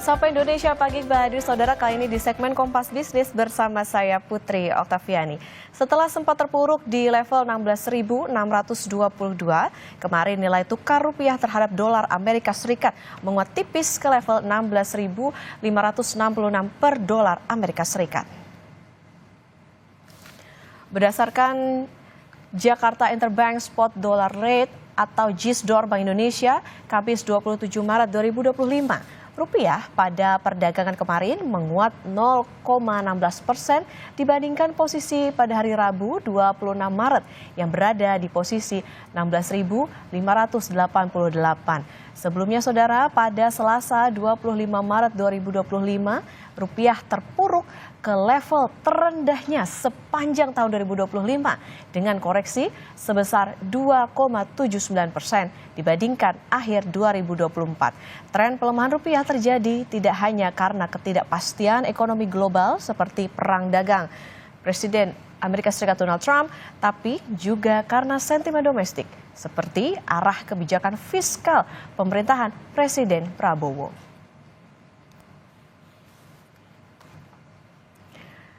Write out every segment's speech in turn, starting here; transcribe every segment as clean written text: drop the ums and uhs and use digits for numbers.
Sapa Indonesia pagi hadir saudara kali ini di segmen Kompas Bisnis bersama saya Putri Oktaviani. Setelah sempat terpuruk di level 16.622, kemarin nilai tukar rupiah terhadap dolar Amerika Serikat menguat tipis ke level 16.566 per dolar Amerika Serikat. Berdasarkan Jakarta Interbank Spot Dollar Rate atau JISDOR Bank Indonesia, Kamis 27 Maret 2025, rupiah pada perdagangan kemarin menguat 0,16% dibandingkan posisi pada hari Rabu 26 Maret yang berada di posisi 16.588. Sebelumnya saudara, pada Selasa 25 Maret 2025, rupiah terpuruk ke level terendahnya sepanjang tahun 2025 dengan koreksi sebesar 2,79% dibandingkan akhir 2024. Tren pelemahan rupiah terjadi tidak hanya karena ketidakpastian ekonomi global seperti perang dagang Presiden Amerika Serikat Donald Trump, tapi juga karena sentimen domestik seperti arah kebijakan fiskal pemerintahan Presiden Prabowo.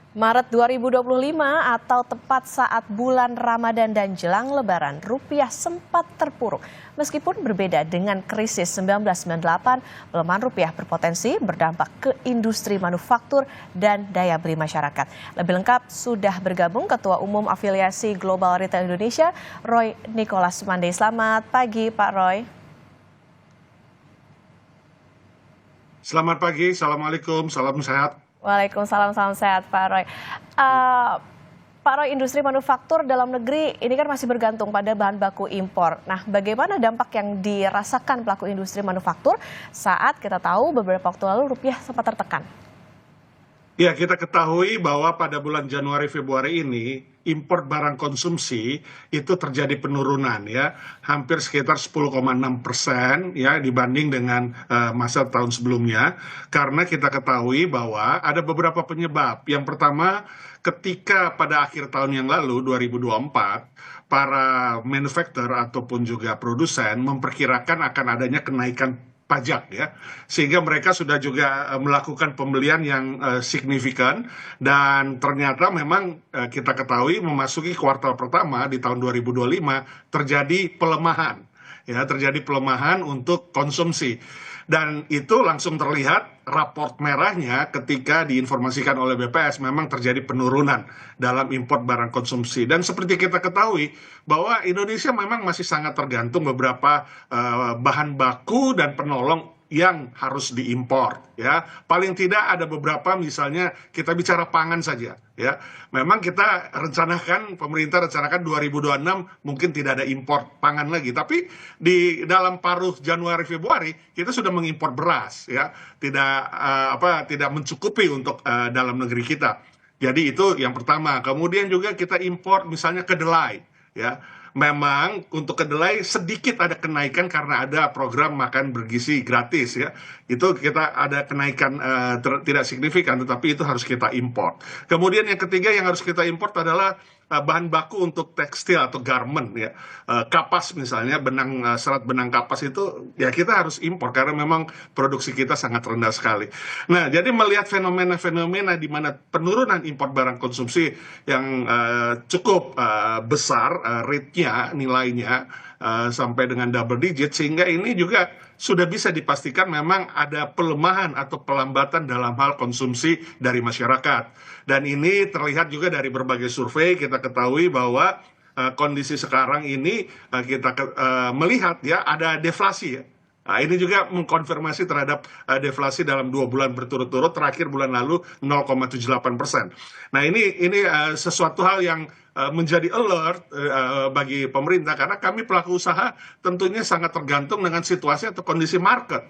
Maret 2025 atau tepat saat bulan Ramadan dan jelang Lebaran, rupiah sempat terpuruk. Meskipun berbeda dengan krisis 1998, pelemahan rupiah berpotensi berdampak ke industri manufaktur dan daya beli masyarakat. Lebih lengkap sudah bergabung Ketua Umum Afiliasi Global Retail Indonesia, Roy Nicholas Mandey. Selamat pagi Pak Roy. Selamat pagi, Assalamualaikum, salam sehat. Waalaikumsalam, salam sehat Pak Roy. Pak Roy, industri manufaktur dalam negeri ini kan masih bergantung pada bahan baku impor. Nah, bagaimana dampak yang dirasakan pelaku industri manufaktur saat kita tahu beberapa waktu lalu rupiah sempat tertekan? Ya, kita ketahui bahwa pada bulan Januari Februari ini impor barang konsumsi itu terjadi penurunan ya, hampir sekitar 10,6% ya dibanding dengan masa tahun sebelumnya, karena kita ketahui bahwa ada beberapa penyebab. Yang pertama, ketika pada akhir tahun yang lalu 2024 para manufaktur ataupun juga produsen memperkirakan akan adanya kenaikan pajak ya, sehingga mereka sudah juga melakukan pembelian yang signifikan, dan ternyata memang kita ketahui memasuki kuartal pertama di tahun 2025 terjadi pelemahan ya, terjadi pelemahan untuk konsumsi, dan itu langsung terlihat raport merahnya ketika diinformasikan oleh BPS memang terjadi penurunan dalam impor barang konsumsi. Dan seperti kita ketahui bahwa Indonesia memang masih sangat tergantung beberapa bahan baku dan penolong yang harus diimpor ya. Paling tidak ada beberapa, misalnya kita bicara pangan saja ya. Memang kita rencanakan, pemerintah rencanakan 2026 mungkin tidak ada impor pangan lagi, tapi di dalam paruh Januari Februari kita sudah mengimpor beras ya. Tidak mencukupi untuk dalam negeri kita. Jadi itu yang pertama. Kemudian juga kita impor misalnya kedelai ya. Memang untuk kedelai sedikit ada kenaikan karena ada program makan bergizi gratis ya. Itu kita ada kenaikan tidak signifikan, tetapi itu harus kita impor. Kemudian yang ketiga yang harus kita impor adalah bahan baku untuk tekstil atau garment ya. Kapas misalnya, serat benang kapas itu ya kita harus impor karena memang produksi kita sangat rendah sekali. Nah, jadi melihat fenomena-fenomena di mana penurunan impor barang konsumsi yang cukup besar rate-nya, nilainya sampai dengan double digit, sehingga ini juga sudah bisa dipastikan memang ada pelemahan atau pelambatan dalam hal konsumsi dari masyarakat. Dan ini terlihat juga dari berbagai survei. Kita ketahui bahwa kondisi sekarang ini kita melihat ya ada deflasi ya. Nah, ini juga mengkonfirmasi terhadap deflasi dalam 2 bulan berturut-turut, terakhir bulan lalu 0,78%. Nah, ini sesuatu hal yang menjadi alert bagi pemerintah, karena kami pelaku usaha tentunya sangat tergantung dengan situasi atau kondisi market.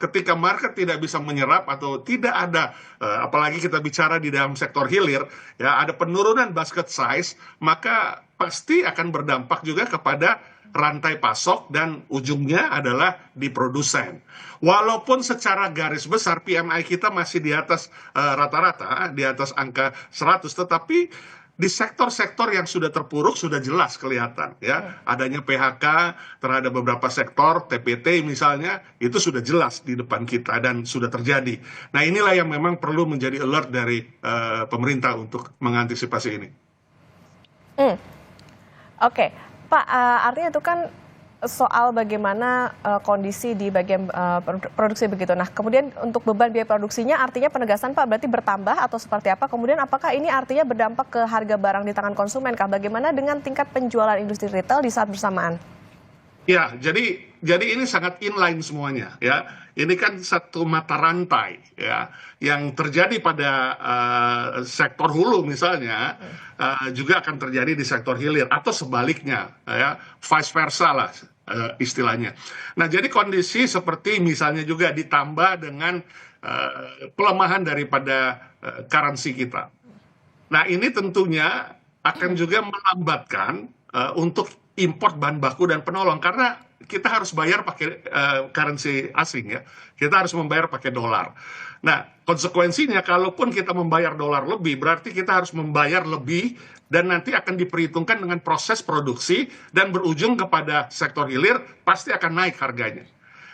Ketika market tidak bisa menyerap atau tidak ada, apalagi kita bicara di dalam sektor hilir, ya ada penurunan basket size, maka pasti akan berdampak juga kepada rantai pasok dan ujungnya adalah di produsen. Walaupun secara garis besar PMI kita masih di atas rata-rata, di atas angka 100, tetapi di sektor-sektor yang sudah terpuruk sudah jelas kelihatan ya. Adanya PHK terhadap beberapa sektor, TPT misalnya, itu sudah jelas di depan kita dan sudah terjadi. Nah, inilah yang memang perlu menjadi alert dari pemerintah untuk mengantisipasi ini. Hmm. Oke, Pak, artinya itu kan soal bagaimana kondisi di bagian produksi begitu. Nah, kemudian untuk beban biaya produksinya artinya penegasan Pak berarti bertambah atau seperti apa? Kemudian apakah ini artinya berdampak ke harga barang di tangan konsumen kah? Bagaimana dengan tingkat penjualan industri retail di saat bersamaan? Ya, jadi ini sangat inline semuanya ya. Ini kan satu mata rantai ya, yang terjadi pada sektor hulu misalnya juga akan terjadi di sektor hilir atau sebaliknya ya, vice versa lah istilahnya. Nah, jadi kondisi seperti misalnya juga ditambah dengan pelemahan daripada currency kita. Nah, ini tentunya akan juga melambatkan untuk import bahan baku dan penolong karena kita harus bayar pakai currency asing ya. Kita harus membayar pakai dolar. Nah, konsekuensinya kalaupun kita membayar dolar lebih, berarti kita harus membayar lebih dan nanti akan diperhitungkan dengan proses produksi dan berujung kepada sektor hilir pasti akan naik harganya.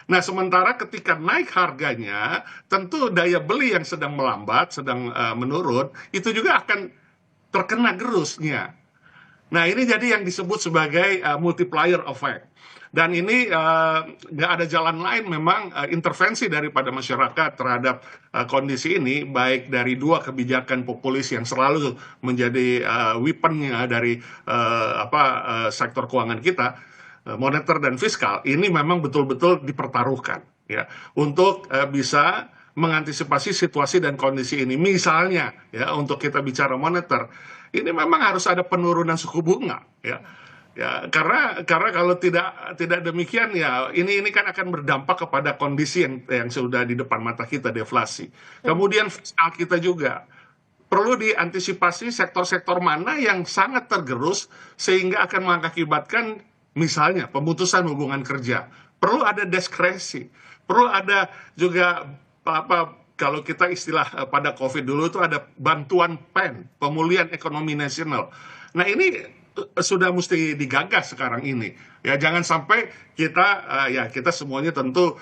Nah, sementara ketika naik harganya, tentu daya beli yang sedang melambat, sedang menurun, itu juga akan terkena gerusnya. Nah, ini jadi yang disebut sebagai multiplier effect. Dan ini nggak ada jalan lain memang intervensi daripada masyarakat terhadap kondisi ini, baik dari dua kebijakan populis yang selalu menjadi weaponnya dari sektor keuangan kita, moneter dan fiskal, ini memang betul-betul dipertaruhkan ya untuk bisa mengantisipasi situasi dan kondisi ini. Misalnya ya, untuk kita bicara moneter, ini memang harus ada penurunan suku bunga ya. Ya, karena kalau tidak demikian ya ini kan akan berdampak kepada kondisi yang sudah di depan mata kita, deflasi. Kemudian fiskal kita juga perlu diantisipasi sektor-sektor mana yang sangat tergerus sehingga akan mengakibatkan misalnya pemutusan hubungan kerja. Perlu ada diskresi, perlu ada juga kalau kita istilah pada COVID dulu itu ada bantuan PEN, pemulihan ekonomi nasional. Nah, ini sudah mesti digagas sekarang ini ya, jangan sampai kita semuanya tentu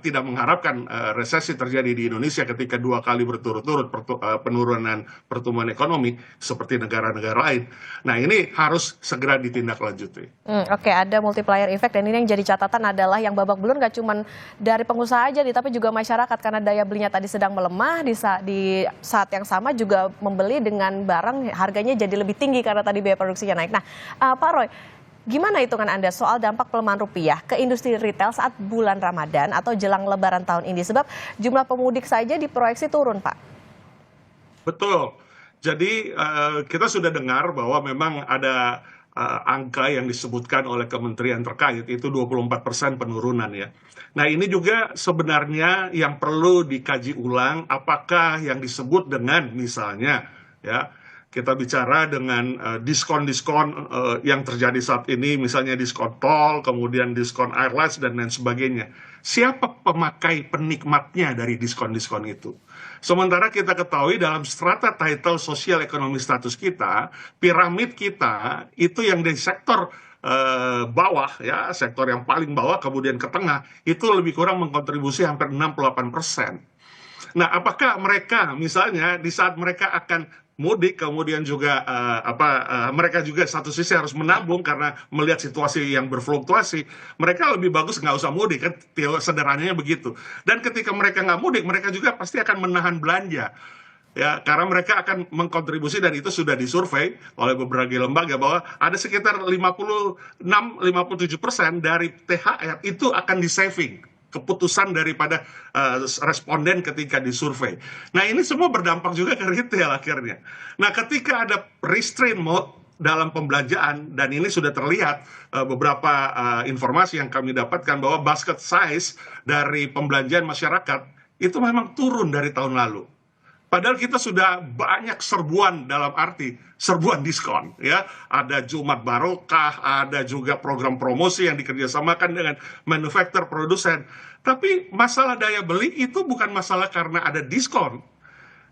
tidak mengharapkan resesi terjadi di Indonesia ketika 2 kali berturut-turut penurunan pertumbuhan ekonomi seperti negara-negara lain. Nah, ini harus segera ditindaklanjuti. Oke, ada multiplier effect dan ini yang jadi catatan adalah yang babak belur nggak cuma dari pengusaha aja tapi juga masyarakat karena daya belinya tadi sedang melemah, di saat yang sama juga membeli dengan barang harganya jadi lebih tinggi karena tadi biaya produksinya naik. Nah, Pak Roy, gimana hitungan Anda soal dampak pelemahan rupiah ke industri retail saat bulan Ramadan atau jelang Lebaran tahun ini? Sebab jumlah pemudik saja diproyeksi turun, Pak. Betul. Jadi kita sudah dengar bahwa memang ada angka yang disebutkan oleh kementerian terkait, itu 24% penurunan ya. Nah, ini juga sebenarnya yang perlu dikaji ulang apakah yang disebut dengan misalnya ya, kita bicara dengan diskon-diskon yang terjadi saat ini, misalnya diskon tol, kemudian diskon airlines, dan lain sebagainya. Siapa pemakai penikmatnya dari diskon-diskon itu? Sementara kita ketahui dalam strata title sosial ekonomi status kita, piramid kita itu yang di sektor bawah, ya, sektor yang paling bawah, kemudian ke tengah, itu lebih kurang mengkontribusi hampir 68%. Nah, apakah mereka misalnya di saat mereka akan mudik, kemudian juga mereka juga satu sisi harus menabung karena melihat situasi yang berfluktuasi, mereka lebih bagus nggak usah mudik kan, sederhananya begitu. Dan ketika mereka nggak mudik, mereka juga pasti akan menahan belanja. Ya, karena mereka akan mengkontribusi dan itu sudah disurvei oleh beberapa lembaga bahwa ada sekitar 56-57% dari THR itu akan di-saving. Keputusan daripada responden ketika disurvei. Nah, ini semua berdampak juga ke retail akhirnya. Nah, ketika ada restraint mode dalam pembelanjaan, dan ini sudah terlihat beberapa informasi yang kami dapatkan bahwa basket size dari pembelanjaan masyarakat itu memang turun dari tahun lalu. Padahal kita sudah banyak serbuan, dalam arti serbuan diskon ya, ada Jumat Barokah, ada juga program promosi yang dikerjasamakan dengan manufaktur produsen. Tapi masalah daya beli itu bukan masalah karena ada diskon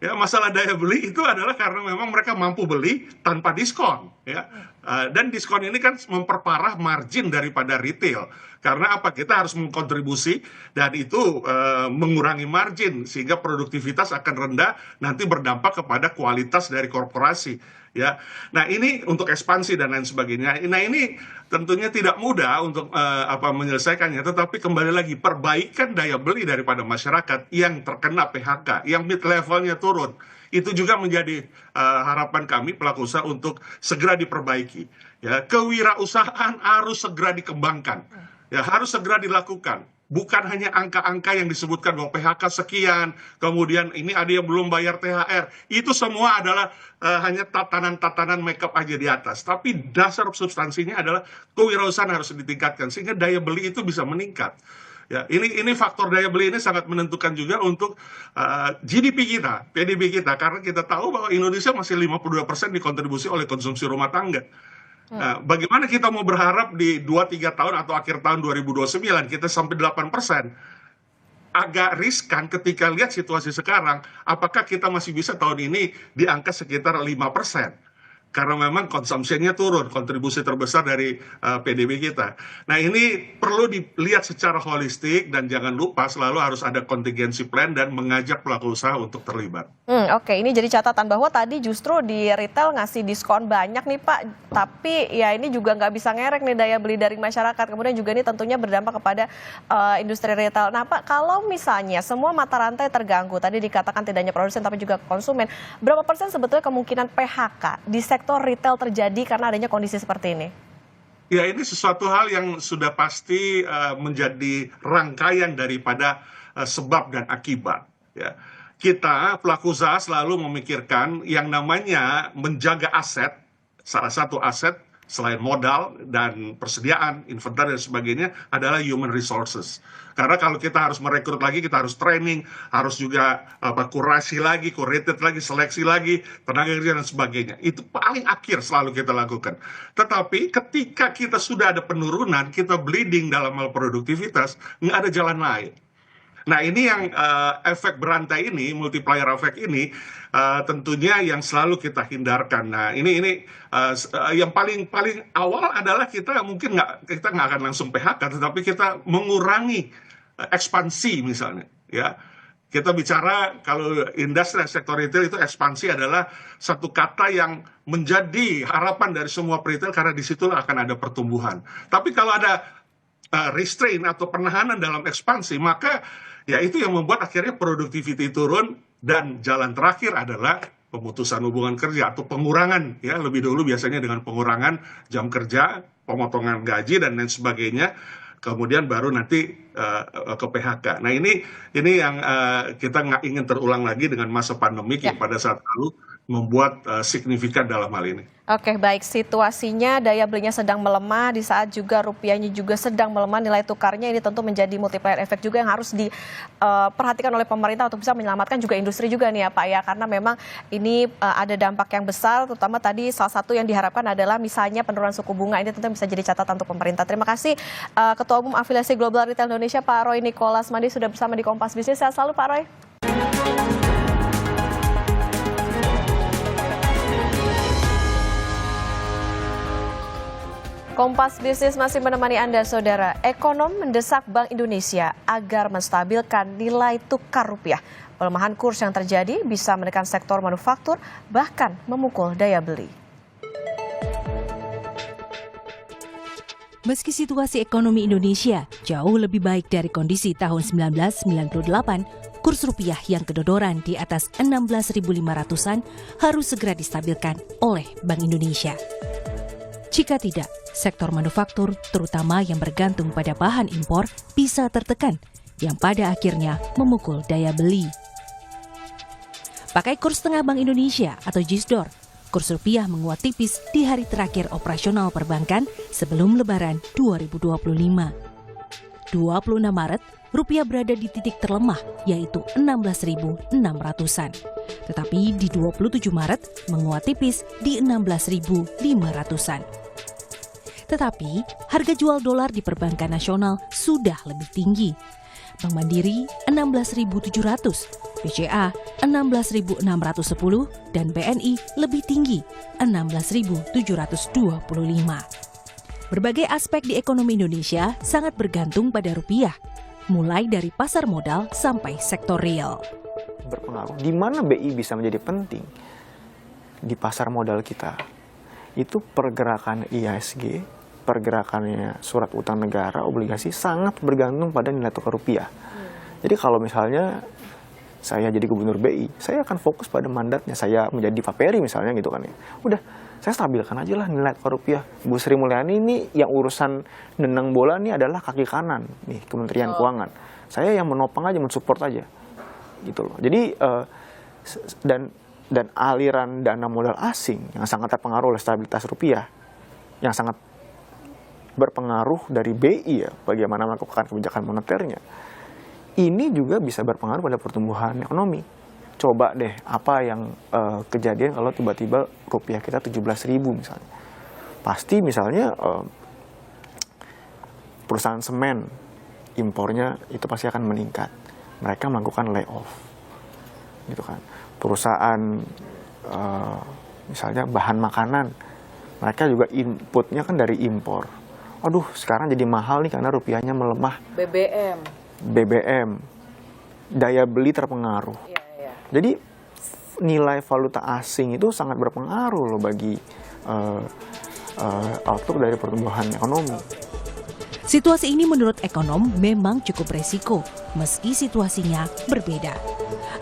Ya, masalah daya beli itu adalah karena memang mereka mampu beli tanpa diskon, ya. Dan diskon ini kan memperparah margin daripada retail. Karena apa? Kita harus mengkontribusi dan itu mengurangi margin sehingga produktivitas akan rendah, nanti berdampak kepada kualitas dari korporasi, ya. Nah, ini untuk ekspansi dan lain sebagainya. Nah, ini tentunya tidak mudah untuk menyelesaikannya, tetapi kembali lagi perbaikan daya beli daripada masyarakat yang terkena PHK, yang mid levelnya turun, itu juga menjadi harapan kami pelaku usaha untuk segera diperbaiki. Ya, kewirausahaan harus segera dikembangkan, ya harus segera dilakukan. Bukan hanya angka-angka yang disebutkan bahwa PHK sekian, kemudian ini ada yang belum bayar THR. Itu semua adalah hanya tatanan-tatanan makeup aja di atas. Tapi dasar substansinya adalah kewirausahaan harus ditingkatkan sehingga daya beli itu bisa meningkat. Ya, ini faktor daya beli ini sangat menentukan juga untuk GDP kita, PDB kita, karena kita tahu bahwa Indonesia masih 52% dikontribusi oleh konsumsi rumah tangga. Nah, bagaimana kita mau berharap di 2-3 tahun atau akhir tahun 2029 kita sampai 8%? Agak riskan ketika lihat situasi sekarang, apakah kita masih bisa tahun ini di angka sekitar 5%? Karena memang konsumsinya turun, kontribusi terbesar dari PDB kita. Nah, ini perlu dilihat secara holistik dan jangan lupa selalu harus ada contingency plan dan mengajak pelaku usaha untuk terlibat. Oke, ini jadi catatan bahwa tadi justru di retail ngasih diskon banyak nih Pak, tapi ya ini juga nggak bisa ngerek nih daya beli dari masyarakat. Kemudian juga ini tentunya berdampak kepada industri retail. Nah Pak, kalau misalnya semua mata rantai terganggu, tadi dikatakan tidak hanya produsen tapi juga konsumen, berapa persen sebetulnya kemungkinan PHK di sektor retail terjadi karena adanya kondisi seperti ini? Ya, ini sesuatu hal yang sudah pasti menjadi rangkaian daripada sebab dan akibat. Ya. Kita pelaku usaha selalu memikirkan yang namanya menjaga aset, salah satu aset selain modal dan persediaan, inventar dan sebagainya adalah human resources. Karena kalau kita harus merekrut lagi, kita harus training, harus juga kurasi lagi, curated lagi, seleksi lagi, tenaga kerja dan sebagainya. Itu paling akhir selalu kita lakukan. Tetapi ketika kita sudah ada penurunan, kita bleeding dalam hal produktivitas, nggak ada jalan lain. Nah, ini yang efek berantai ini, multiplier effect ini, tentunya yang selalu kita hindarkan. Nah, ini yang paling awal adalah kita mungkin nggak akan langsung PHK, tetapi kita mengurangi ekspansi misalnya. Ya, kita bicara kalau industri sektor retail itu ekspansi adalah satu kata yang menjadi harapan dari semua retail karena disitulah akan ada pertumbuhan. Tapi kalau ada restraint atau penahanan dalam ekspansi, maka ya itu yang membuat akhirnya productivity turun dan jalan terakhir adalah pemutusan hubungan kerja atau pengurangan, ya lebih dulu biasanya dengan pengurangan jam kerja, pemotongan gaji dan lain sebagainya, kemudian baru nanti ke PHK. Nah, ini yang kita nggak ingin terulang lagi dengan masa pandemik yang pada saat lalu membuat signifikan dalam hal ini. Oke, baik. Situasinya daya belinya sedang melemah di saat juga rupiahnya juga sedang melemah, nilai tukarnya ini tentu menjadi multiplier effect juga yang harus diperhatikan oleh pemerintah untuk bisa menyelamatkan juga industri juga nih ya Pak ya, karena memang ini ada dampak yang besar, terutama tadi salah satu yang diharapkan adalah misalnya penurunan suku bunga, ini tentu bisa jadi catatan untuk pemerintah. Terima kasih Ketua Umum Afiliasi Global Retail Indonesia Pak Roy Nicholas Mandi sudah bersama di Kompas Bisnis. Sehat selalu Pak Roy. Kompas Bisnis masih menemani Anda, Saudara. Ekonom mendesak Bank Indonesia agar menstabilkan nilai tukar rupiah. Pelemahan kurs yang terjadi bisa menekan sektor manufaktur, bahkan memukul daya beli. Meski situasi ekonomi Indonesia jauh lebih baik dari kondisi tahun 1998, kurs rupiah yang kedodoran di atas 16.500-an harus segera distabilkan oleh Bank Indonesia. Jika tidak, sektor manufaktur, terutama yang bergantung pada bahan impor, bisa tertekan, yang pada akhirnya memukul daya beli. Pakai kurs tengah Bank Indonesia atau JISDOR, kurs rupiah menguat tipis di hari terakhir operasional perbankan sebelum Lebaran 2025. 26 Maret, rupiah berada di titik terlemah, yaitu 16.600-an. Tetapi di 27 Maret, menguat tipis di 16.500-an. Tetapi, harga jual dolar di perbankan nasional sudah lebih tinggi. Bank Mandiri 16.700, BCA 16.610 dan BNI lebih tinggi 16.725. Berbagai aspek di ekonomi Indonesia sangat bergantung pada rupiah, mulai dari pasar modal sampai sektor real. Berpengaruh. Di mana BI bisa menjadi penting? Di pasar modal kita. Itu pergerakan IHSG, pergerakannya surat utang negara, obligasi sangat bergantung pada nilai tukar rupiah. Jadi kalau misalnya saya jadi gubernur BI, saya akan fokus pada mandatnya. Saya menjadi Pak Peri misalnya gitu kan ya. Udah, saya stabilkan aja lah nilai tukar rupiah. Bu Sri Mulyani ini yang urusan nendang bola ini adalah kaki kanan nih Kementerian Keuangan. Saya yang menopang aja, mensupport aja. Gitu loh. Jadi dan aliran dana modal asing yang sangat terpengaruh oleh stabilitas rupiah, yang sangat berpengaruh dari BI ya, bagaimana melakukan kebijakan moneternya. Ini juga bisa berpengaruh pada pertumbuhan ekonomi. Coba deh apa yang kejadian kalau tiba-tiba rupiah kita 17.000 misalnya. Pasti misalnya perusahaan semen impornya itu pasti akan meningkat. Mereka melakukan layoff, gitu kan. Perusahaan misalnya bahan makanan, mereka juga inputnya kan dari impor. Aduh, sekarang jadi mahal nih karena rupiahnya melemah. BBM, daya beli terpengaruh. Jadi nilai valuta asing itu sangat berpengaruh loh bagi outlook dari pertumbuhan ekonomi. Situasi ini menurut ekonom memang cukup resiko, meski situasinya berbeda.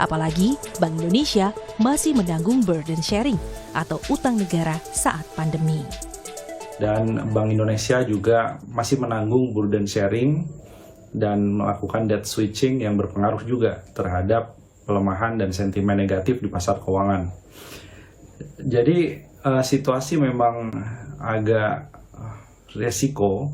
Apalagi Bank Indonesia masih menanggung burden sharing atau utang negara saat pandemi. Dan Bank Indonesia juga masih menanggung burden sharing dan melakukan debt switching yang berpengaruh juga terhadap pelemahan dan sentimen negatif di pasar keuangan. Jadi situasi memang agak beresiko,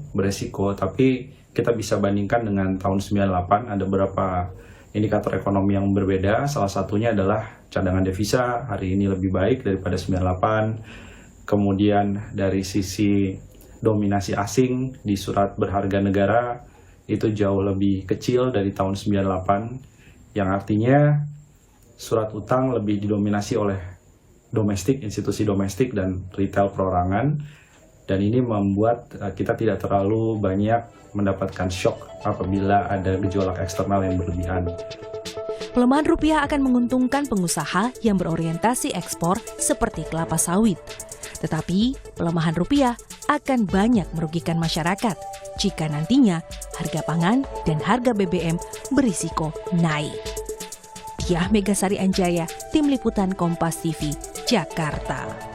tapi kita bisa bandingkan dengan tahun 98, ada beberapa indikator ekonomi yang berbeda. Salah satunya adalah cadangan devisa hari ini lebih baik daripada 98. Kemudian dari sisi dominasi asing di surat berharga negara itu jauh lebih kecil dari tahun 98, yang artinya surat utang lebih didominasi oleh domestik, institusi domestik dan retail perorangan, dan ini membuat kita tidak terlalu banyak mendapatkan shock apabila ada gejolak eksternal yang berlebihan. Pelemahan rupiah akan menguntungkan pengusaha yang berorientasi ekspor seperti kelapa sawit. Tetapi pelemahan rupiah akan banyak merugikan masyarakat jika nantinya harga pangan dan harga BBM berisiko naik. Diah Megasari Anjaya, Tim Liputan Kompas TV, Jakarta.